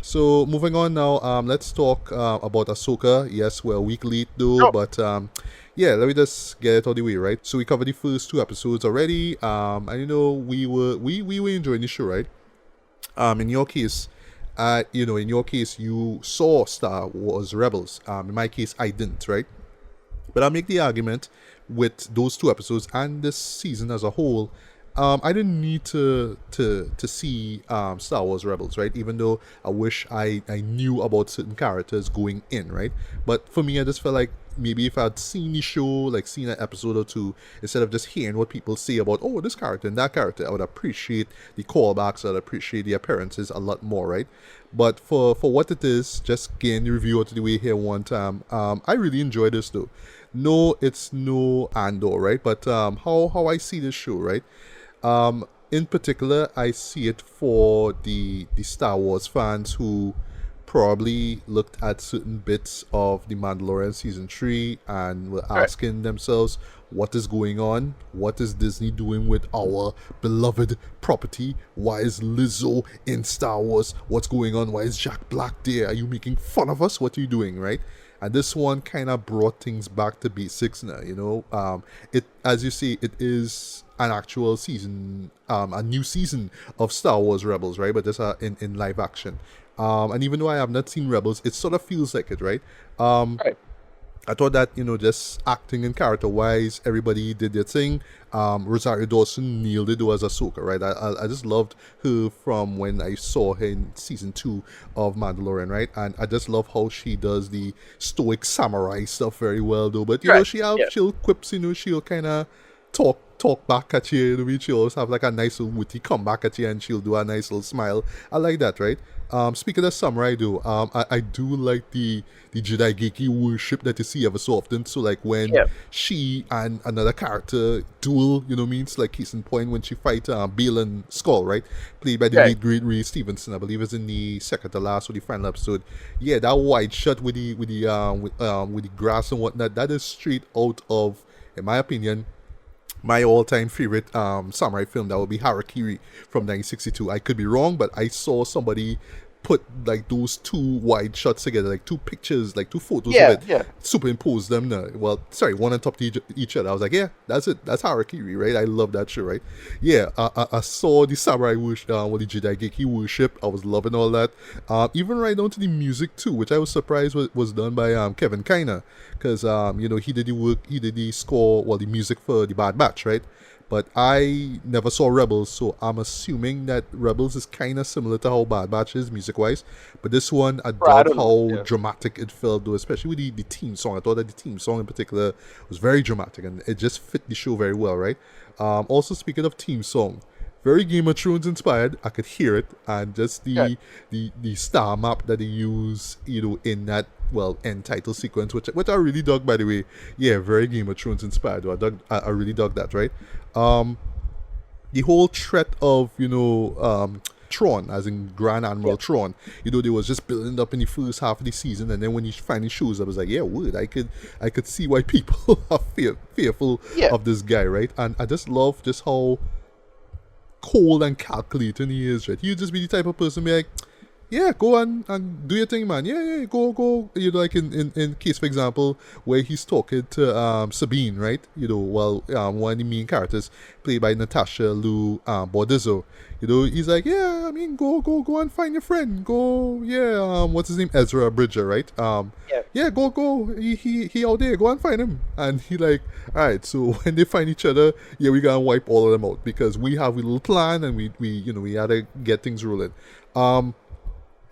So moving on now, let's talk about Ahsoka. Yes, we're a week late though, Sure. but yeah, let me just get it out of the way, right? So we covered the first two episodes already, and we were enjoying the show, right? In your case, in your case, you saw Star Wars Rebels. In my case, I didn't, right? But I'll make the argument with those two episodes and this season as a whole. I didn't need to see Star Wars Rebels, right? Even though I wish I knew about certain characters going in, right? But for me, I just felt like maybe if I'd seen the show, like seen an episode or two, instead of just hearing what people say about, oh, this character and that character, I would appreciate the callbacks, I'd appreciate the appearances a lot more, right? But for what it is, just getting the review out of the way here one time, I really enjoyed this though. No, it's no Andor, right? But how I see this show, right? In particular, I see it for the Star Wars fans who probably looked at certain bits of The Mandalorian season 3 and were Right. asking themselves, what is going on? What is Disney doing with our beloved property? Why is Lizzo in Star Wars? What's going on? Why is Jack Black there? Are you making fun of us? What are you doing, right? And this one kind of brought things back to basics now, it, as you see, it is an actual season, a new season of Star Wars Rebels, right? But this in live action. And even though I have not seen Rebels, it sort of feels like it, right? Right. I thought that, just acting and character wise, everybody did their thing. Rosario Dawson nailed it though as Ahsoka, right? I just loved her from when I saw her in season 2 of Mandalorian, right? And I just love how she does the stoic samurai stuff very well though. But Right. Yeah. she'll quips, she'll kind of talk back at you. She'll always have like a nice little witty come back at you, and she'll do a nice little smile. I like that, right? Speaking of samurai, though, I do like the Jedi Geiki worship that you see ever so often. So like when Yeah. she and another character duel, means like case in point when she fight Balin Skull, right? Played by the Right. late great Ray Stevenson, I believe it's in the second to last or the final episode. Yeah, that wide shot with the grass and whatnot, that is straight out of, in my opinion, my all-time favorite samurai film. That would be Harakiri from 1962. I could be wrong, but I saw somebody put like those two wide shots together, like two pictures, like two photos of Yeah. it, Yeah. superimpose them. Well, sorry, one on top of each other. I was like, yeah, that's it. That's Harakiri, right? I love that show, right? Yeah, I saw the samurai worship, or the Jedi Geiki worship. I was loving all that. Even right down to the music too, which I was surprised was done by Kevin Kiner, because he did the work, he did the score, well, the music for the Bad Batch, right? But I never saw Rebels, so I'm assuming that Rebels is kind of similar to how Bad Batch is music-wise. But this one, I Right, I dug don't know. how Yeah. dramatic it felt, though, especially with the theme song. I thought that the theme song in particular was very dramatic, and it just fit the show very well, right? Also, speaking of theme song, very Game of Thrones inspired. I could hear it, and just Right. the star map that they use, in that, well, end title sequence, which I really dug, by the way. Yeah, very Game of Thrones inspired. I really dug that, right? Um, the whole threat of Tron, as in Grand Yeah. Admiral Tron, they was just building up in the first half of the season, and then when he finally shows up, I was like, yeah, word, I could see why people are fearful Yeah. of this guy, right? And I just love just how cold and calculating he is, right? He'll just be the type of person be like, yeah, go on and do your thing, man. Yeah, yeah, go. Like in case, for example, where he's talking to Sabine, right? One of the main characters, played by Natasha Lou Bordizzo. He's like, yeah, I mean, go and find your friend. Go, yeah, what's his name? Ezra Bridger, right? Yeah. Yeah, go. He out there. Go and find him. And he like, all right. So when they find each other, yeah, we gotta wipe all of them out because we have a little plan and we had to get things rolling.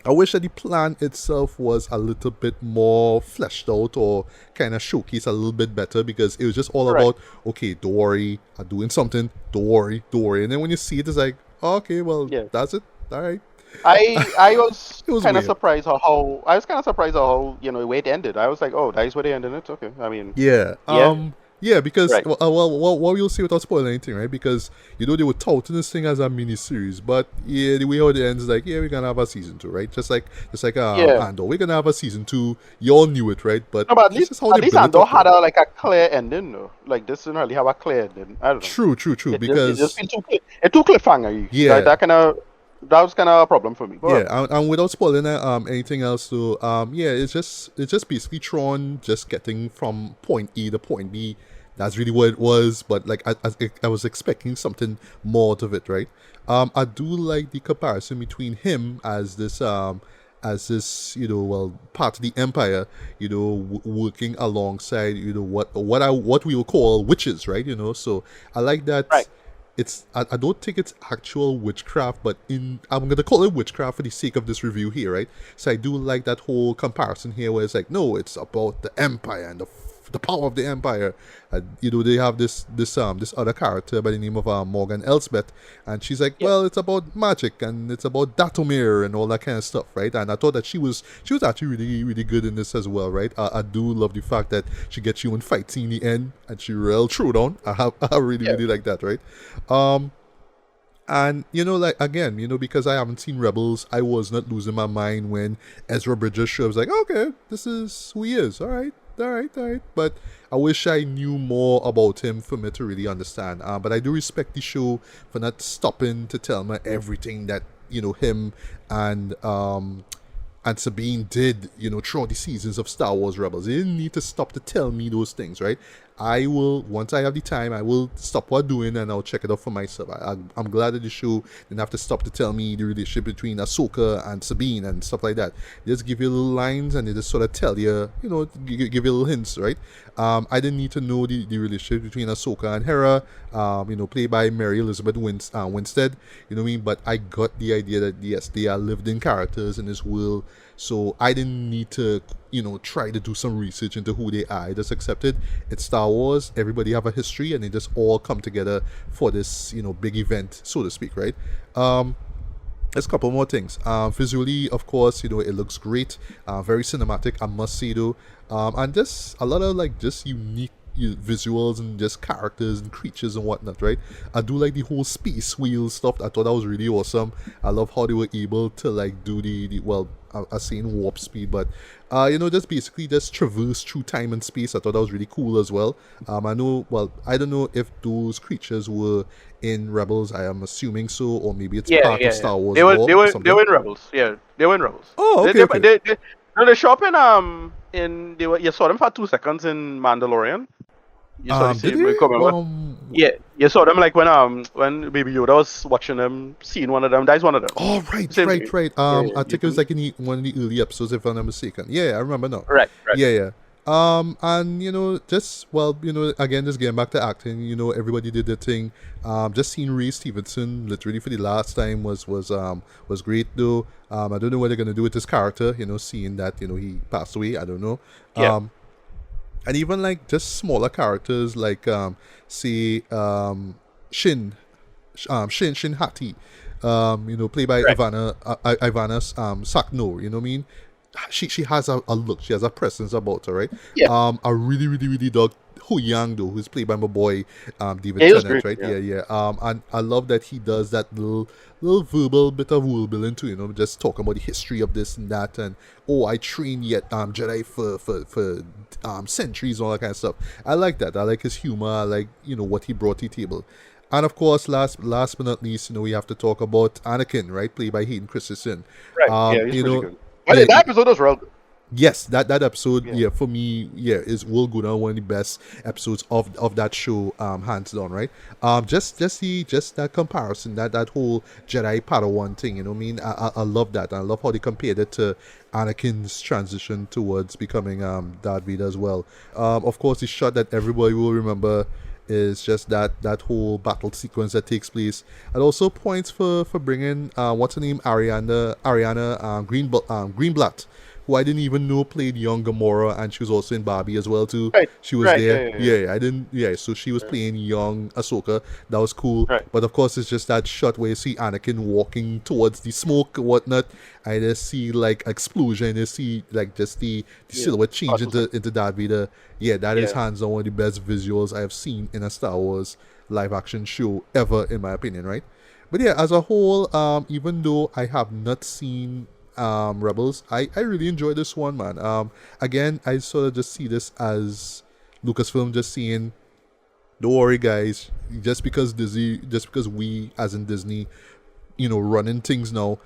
I wish that the plan itself was a little bit more fleshed out or kind of showcased a little bit better because it was just all Right. about, okay, don't worry, I'm doing something, don't worry. And then when you see it, it's like, oh, okay, well, Yeah. that's it. All right. I was It was kind of weird. surprised how I was kind of surprised how the way it ended. I was like, oh, that is where they ended it. Okay. I mean, Yeah. yeah. Yeah, because Right. well, you'll see without spoiling anything, right? Because they were touting this thing as a mini series, but yeah, the way how it ends is like, yeah, we're gonna have a season 2, right? Just like Yeah. Andor, we're gonna have a season 2. You all knew it, right? But No, but this is how they at least build it Andor up, had though. a like a clear ending though. Like this didn't really have a clear ending. I don't know. True, It just because feel too it too cliffhanger. yeah, That kind of. that was kind of a problem for me. Go Yeah, on. and without spoiling anything else, though, yeah, it's just basically Tron just getting from point A to point B. That's really what it was, but like I was expecting something more out of it, right? I do like the comparison between him as this well part of the empire, working alongside what we will call witches, right? So I like that. Right. I don't think it's actual witchcraft, but I'm gonna call it witchcraft for the sake of this review here, right? So I do like that whole comparison here, where it's like, no, it's about the empire and the power of the empire. They have this other character by the name of Morgan Elsbeth, and she's like, Yeah. well, it's about magic and it's about Datomir and all that kind of stuff, right? And I thought that she was actually really really good in this as well, right? I do love the fact that she gets you in fight scene in the end and she real throw down. I really Yeah. really like that, right? Um, and like again, because I haven't seen Rebels, I was not losing my mind when Ezra Bridger shows like, okay, this is who he is. All right, all right, all right. But I wish I knew more about him for me to really understand. But I do respect the show for not stopping to tell me everything that him and Sabine did, throughout the seasons of Star Wars Rebels. They didn't need to stop to tell me those things, right? I will, once I have the time, I will stop what I'm doing and I'll check it out for myself. I'm glad that the show didn't have to stop to tell me the relationship between Ahsoka and Sabine and stuff like that. They just give you little lines and they just sort of tell you, give you little hints, right? I didn't need to know the relationship between Ahsoka and Hera, played by Mary Elizabeth Winstead, you know what I mean? But I got the idea that, yes, they are lived in characters in this world, so I didn't need to, try to do some research into who they are. I just accepted it's Star Wars, everybody have a history, and they just all come together for this, big event, so to speak, right? There's a couple more things. Visually, of course, it looks great. Very cinematic, I must say, though. And just a lot of like just unique visuals and just characters and creatures and whatnot, right? I do like the whole space wheel stuff. I thought that was really awesome. I love how they were able to like do the well, I saying warp speed, but just basically just traverse through time and space. I thought that was really cool as well. I don't know if those creatures were in Rebels. I am assuming so, or maybe it's Yeah, part of yeah, yeah. Star Wars They were they lore or were they something. were in Rebels. Yeah, they were in Rebels. Oh, They okay, they okay. they, no, they show up in they were you saw them for 2 seconds in Mandalorian. You saw the Did scene. they? Remember? Yeah, you saw them like when Baby Yoda was watching them, seeing one of them. That's one of them. Oh, right, Same right, thing. right. Yeah, I you think it was can. like in one of the early episodes, if I'm not mistaken. Yeah, I remember now. Right, right. Yeah, yeah. And just again, just getting back to acting. Everybody did their thing. Just seeing Ray Stevenson literally for the last time was great though. I don't know what they're gonna do with his character. Seeing that he passed away. I don't know. Yeah, And even like just smaller characters like say Shin Shin Hati, played by right. Ivana Sakno. You know what I mean? She has a look, she has a presence about her, right? Yeah, I really really really dug Hu Yang though, who's played by my boy David yeah, he was Tennant, great. right? Yeah, Yeah, yeah. And I love that he does that little verbal bit of world building too. Just talking about the history of this and that, and oh, I trained yet Jedi for centuries and all that kind of stuff. I like that. I like his humor. I like what he brought to the table. And of course, last but not least, we have to talk about Anakin, right, played by Hayden Christensen. right. Yeah, Um, he's you pretty know, good. yeah, But that episode was real good. yes, that episode, Yeah, yeah, for me, yeah, will go down one of the best episodes of that show, hands down, right? Just that comparison, that whole Jedi Padawan thing, what I mean? I love that. I love how they compared it to Anakin's transition towards becoming Darth Vader as well. Of course, the shot that everybody will remember is just that whole battle sequence that takes place. And also points for bringing what's her name, Ariana Greenblatt, who I didn't even know played young Gamora, and she was also in Barbie as well too. right, She was right. Yeah, there. yeah, yeah. Yeah, I didn't. Yeah, so she was playing young Ahsoka. That was cool. Right. But of course, it's just that shot where you see Anakin walking towards the smoke and whatnot. I just see like explosion. You see like just the Yeah. silhouette change Awesome. into Darth Vader. Yeah, that is Yeah. hands down one of the best visuals I have seen in a Star Wars live action show ever, in my opinion. Right. But yeah, as a whole, even though I have not seen Rebels, I really enjoy this one, man. Again, I sort of just see this as Lucasfilm just saying, don't worry, guys. Just because we, as in Disney, running things now,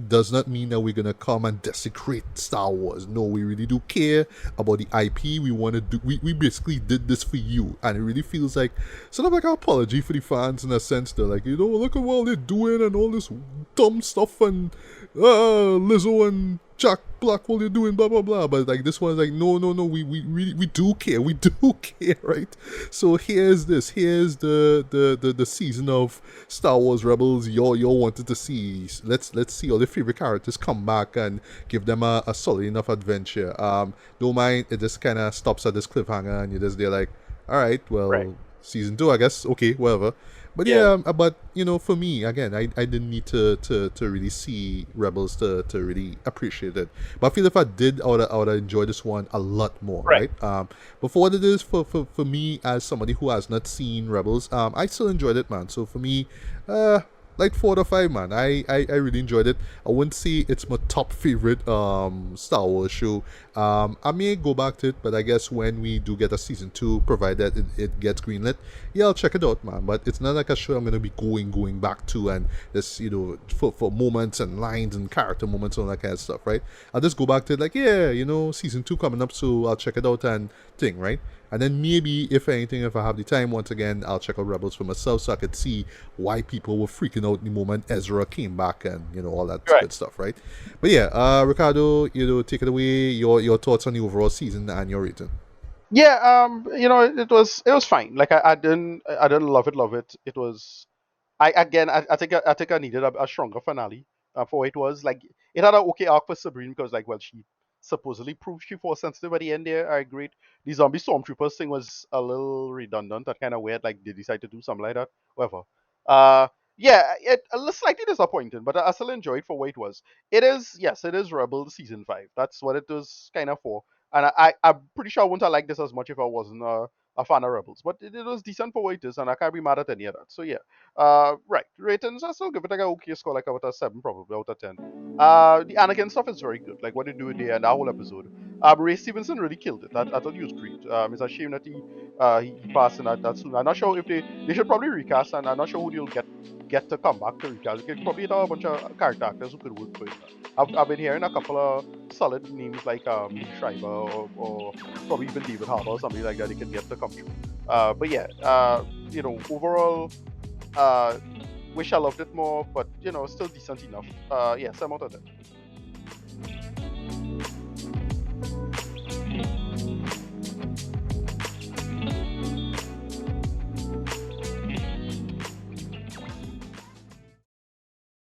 does not mean that we're gonna come and desecrate Star Wars. No, we really do care about the IP. We want to do. We basically did this for you, and it really feels like sort of like an apology for the fans in a sense. They're like, look at what they're doing and all this dumb stuff, and Lizzo and Jack Black, what they're doing, blah blah blah. But like this one's like, no, no, no. We really we do care. We do care, right? So here's this. Here's the season of Star Wars Rebels y'all wanted to see. Let's see all the favorite characters come back and give them a solid enough adventure. Don't mind it just kind of stops at this cliffhanger and you're just there like, all right, Right. well, season 2, I guess. Okay, whatever. But Yeah. yeah, but for me again, I didn't need to really see Rebels to really appreciate it. But I feel if I did, I would enjoy this one a lot more, Right. right? But for what it is for me as somebody who has not seen Rebels, I still enjoyed it, man. So for me, like 4 out of 5, man. I really enjoyed it. I wouldn't say it's my top favorite Star Wars show. I may go back to it, but I guess when we do get a season 2, provided it gets greenlit, yeah, I'll check it out, man. But it's not like a show I'm gonna be going back to and this for moments and lines and character moments and all that kind of stuff, right? I'll just go back to it like, yeah, season 2 coming up, so I'll check it out and thing, right? And then maybe, if anything, if I have the time, once again, I'll check out Rebels for myself so I could see why people were freaking out the moment Ezra came back and, all that Right. good stuff, right? But yeah, Ricardo, take it away, your thoughts on the overall season and your rating. Yeah. It was fine. Like I didn't love it. It was. I think I needed a stronger finale for what it was. Like it had an okay arc for Sabrine because like well she supposedly proved she force sensitive at the end there. I agreed. The zombie stormtroopers thing was a little redundant. That kind of weird. Like they decided to do something like that. Whatever. Uh, yeah, it slightly disappointing, but I still enjoyed for what it was. It is yes, it is Rebel season 5. That's what it was kind of for. And I'm pretty sure I wouldn't have liked this as much if I wasn't a fan of Rebels. But it was decent for what it is, and I can't be mad at any of that. So yeah. Right. Ratings, I still give it like a okay score, like about a 7, probably out of 10. The Anakin stuff is very good, like what they do there and that whole episode. Ray Stevenson really killed it. I thought he was great. It's a shame that he passed in that soon. I'm not sure if they should probably recast, and I'm not sure who they'll get to come back to recast. They could probably have a bunch of character actors who could work for it. I've been hearing a couple of solid names like Lee Schreiber or probably even David Harbour or somebody like that they could get to come through. But yeah, overall. Uh, Wish I loved it more, but still decent enough. Yeah, 7 out of 10.